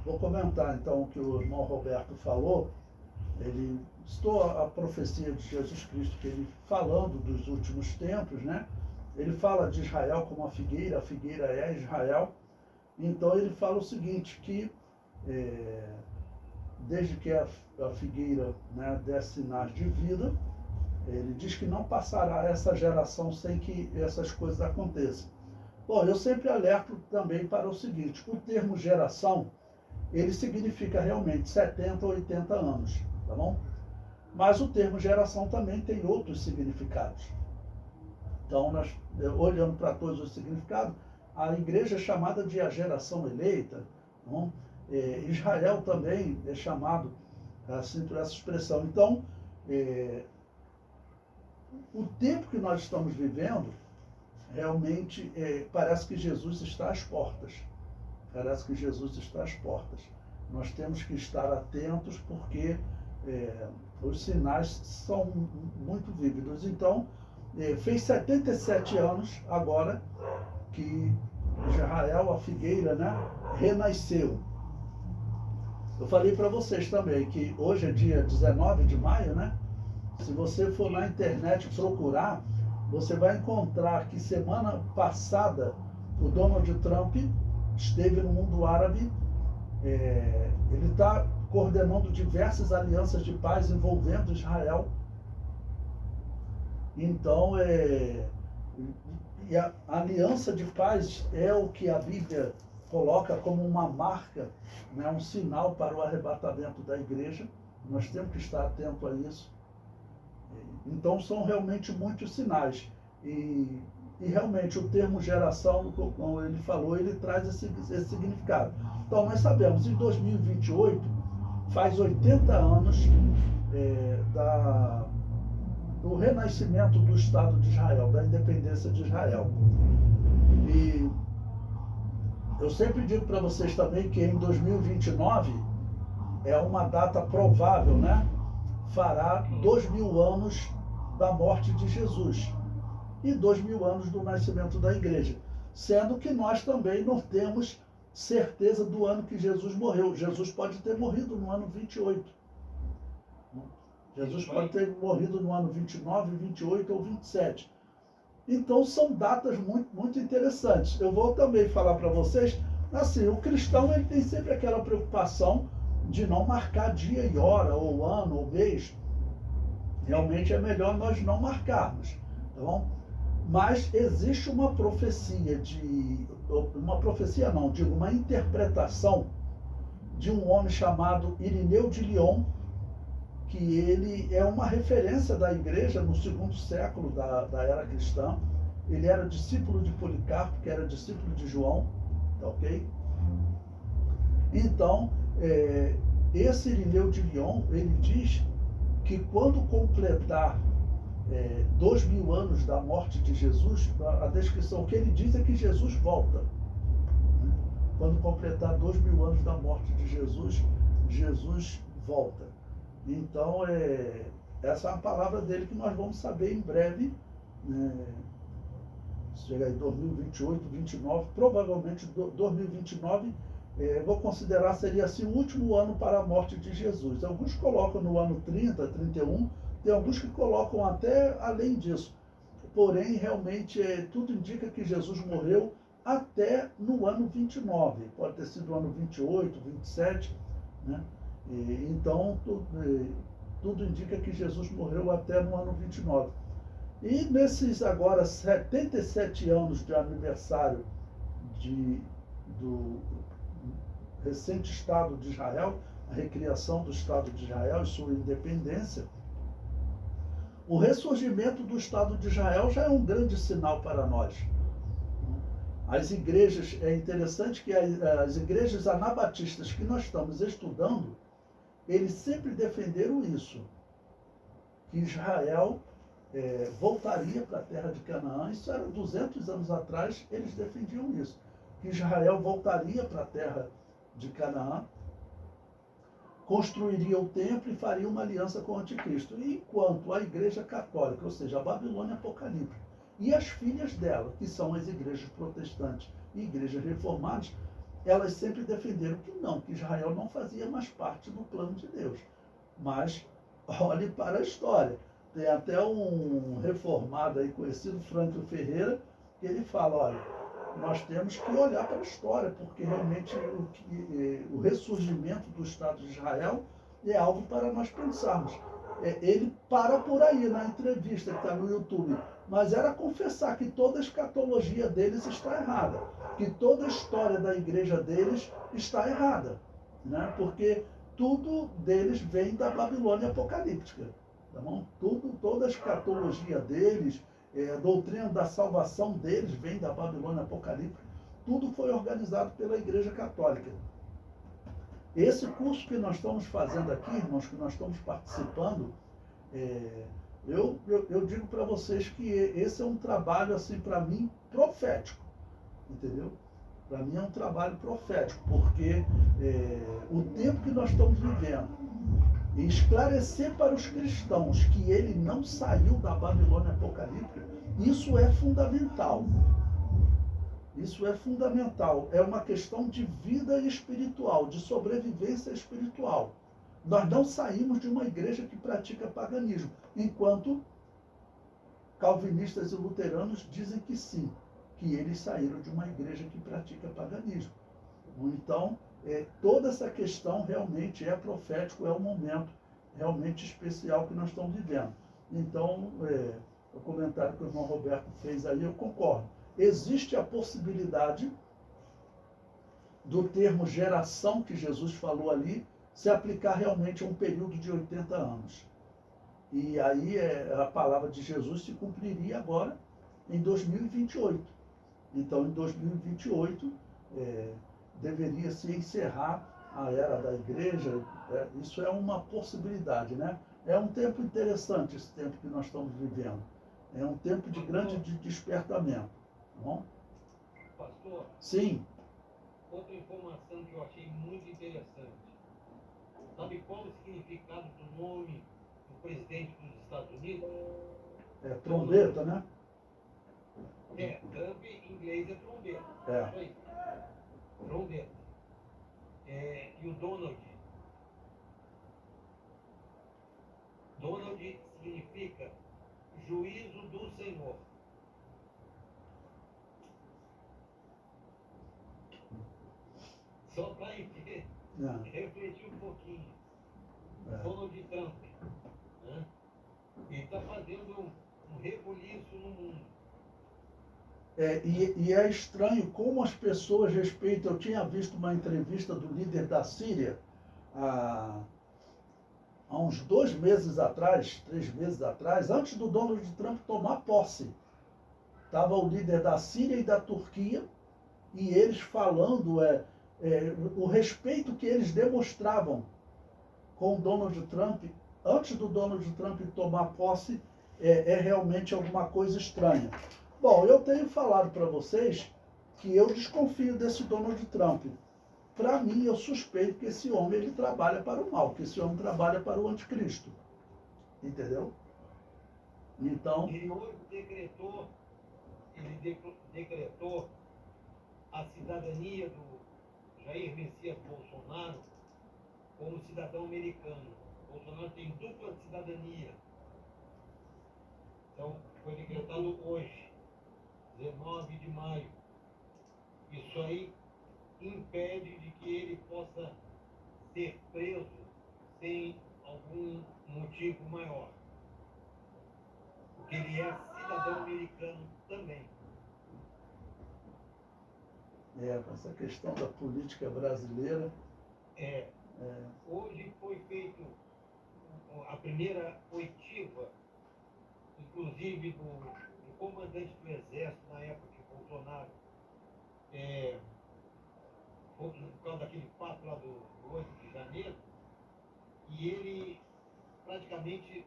Vou comentar então o que o irmão Roberto falou. Ele citou a profecia de Jesus Cristo, que ele falando dos últimos tempos, né? Ele fala de Israel como a figueira é Israel. Então ele fala o seguinte, que desde que a figueira, né, desse sinais de vida, ele diz que não passará essa geração sem que essas coisas aconteçam. Bom, eu sempre alerto também para o seguinte, o termo geração, ele significa realmente 70 ou 80 anos, tá bom? Mas o termo geração também tem outros significados. Então, nós, olhando para todos os significados, a igreja é chamada de a geração eleita, não? Israel também é chamado assim por essa expressão. Então, o tempo que nós estamos vivendo, realmente parece que Jesus está às portas. Parece que Jesus está às portas. Nós temos que estar atentos porque os sinais são muito vívidos. Então, fez 77 anos agora que Israel, a figueira, né, renasceu. Eu falei para vocês também que hoje é dia 19 de maio, né? Se você for na internet procurar, você vai encontrar que semana passada o Donald Trump esteve no mundo árabe. Ele está coordenando diversas alianças de paz envolvendo Israel. Então, e a aliança de paz é o que a Bíblia coloca como uma marca, né, um sinal para o arrebatamento da igreja. Nós temos que estar atento a isso. Então, são realmente muitos sinais. E realmente o termo geração, como ele falou, ele traz esse significado. Então, nós sabemos, em 2028, faz 80 anos do renascimento do Estado de Israel, da independência de Israel. E eu sempre digo para vocês também que em 2029 é uma data provável, né? Fará 2000 anos da morte de Jesus e 2000 anos do nascimento da igreja, sendo que nós também não temos certeza do ano que Jesus morreu. Jesus pode ter morrido no ano 28. Jesus pode ter morrido no ano 29, 28 ou 27. Então são datas muito, muito interessantes. Eu vou também falar para vocês, assim, o cristão ele tem sempre aquela preocupação de não marcar dia e hora, ou ano, ou mês. Realmente é melhor nós não marcarmos, tá bom? Mas existe uma profecia uma interpretação de um homem chamado Irineu de Lyon, que ele é uma referência da igreja no segundo século da era cristã. Ele era discípulo de Policarpo, que era discípulo de João, tá ok? Então, esse Irineu de Lyon, ele diz que quando completar 2000 anos da morte de Jesus, a descrição que ele diz é que Jesus volta. Quando completar 2000 anos da morte de Jesus, Jesus volta. Então, essa é a palavra dele que nós vamos saber em breve, chega em 2028, 2029, provavelmente 2029, vou considerar seria assim o último ano para a morte de Jesus. Alguns colocam no ano 30, 31, tem alguns que colocam até além disso. Porém, realmente, tudo indica que Jesus morreu até no ano 29. Pode ter sido no ano 28, 27, né? Então, tudo indica que Jesus morreu até no ano 29. E nesses agora 77 anos de aniversário do recente Estado de Israel, a recriação do Estado de Israel e sua independência, o ressurgimento do Estado de Israel já é um grande sinal para nós. As igrejas, é interessante que as igrejas anabatistas que nós estamos estudando, eles sempre defenderam isso, que Israel voltaria para a terra de Canaã. Isso era 200 anos atrás, eles defendiam isso, que Israel voltaria para a terra de Canaã, construiria o templo e faria uma aliança com o anticristo. E enquanto a igreja católica, ou seja, a Babilônia apocalíptica, e as filhas dela, que são as igrejas protestantes e igrejas reformadas, elas sempre defenderam que não, que Israel não fazia mais parte do plano de Deus. Mas olhe para a história. Tem até um reformado aí conhecido, Franklin Ferreira, que ele fala, olha, nós temos que olhar para a história, porque realmente o ressurgimento do Estado de Israel é algo para nós pensarmos. Ele para por aí na entrevista que está no YouTube, mas era confessar que toda a escatologia deles está errada, que toda a história da igreja deles está errada, né? Porque tudo deles vem da Babilônia apocalíptica, tá bom? Toda a escatologia deles, a doutrina da salvação deles vem da Babilônia apocalíptica, tudo foi organizado pela Igreja Católica. Esse curso que nós estamos fazendo aqui, irmãos, que nós estamos participando, eu digo para vocês que esse é um trabalho, assim, para mim, profético, entendeu? Para mim é um trabalho profético, porque o tempo que nós estamos vivendo, e esclarecer para os cristãos que ele não saiu da Babilônia apocalíptica, isso é fundamental. Isso é fundamental. É uma questão de vida espiritual, de sobrevivência espiritual. Nós não saímos de uma igreja que pratica paganismo, enquanto calvinistas e luteranos dizem que sim, que eles saíram de uma igreja que pratica paganismo. Então, toda essa questão realmente é profético, é um momento realmente especial que nós estamos vivendo. Então, o comentário que o irmão Roberto fez aí, eu concordo. Existe a possibilidade do termo geração que Jesus falou ali se aplicar realmente a um período de 80 anos. E aí a palavra de Jesus se cumpriria agora em 2028. Então, em 2028, deveria se encerrar a era da igreja. Isso é uma possibilidade, né? É um tempo interessante esse tempo que nós estamos vivendo. É um tempo de grande despertamento. Tá bom? Pastor? Sim. Outra informação que eu achei muito interessante. Sabe qual o significado do nome do presidente dos Estados Unidos? Trombeta, né? Trump em inglês é trombeta. Isso aí. Trombeta. E o Donald? Donald significa juízo do Senhor. Só para refletir um pouquinho. Donald Trump. Né? Ele está fazendo um rebuliço no mundo. E é estranho como as pessoas respeitam. Eu tinha visto uma entrevista do líder da Síria há uns 2 meses atrás, 3 meses atrás, antes do Donald Trump tomar posse. Estava o líder da Síria e da Turquia, e eles falando o respeito que eles demonstravam com o Donald Trump, antes do Donald Trump tomar posse, realmente alguma coisa estranha. Bom, eu tenho falado para vocês que eu desconfio desse Donald Trump. Para mim, eu suspeito que esse homem ele trabalha para o mal, que esse homem trabalha para o anticristo. Entendeu? Então... Ele hoje decretou a cidadania do Jair Messias Bolsonaro como cidadão americano. Bolsonaro tem dupla cidadania. Então, foi decretado hoje, 19 de maio. Isso aí impede de que ele possa ser preso sem algum motivo maior. Porque ele é cidadão americano também. Essa questão da política brasileira... Hoje foi feito a primeira oitiva, inclusive do comandante do Exército, na época que Bolsonaro, por causa daquele fato lá do 8 de janeiro, e ele praticamente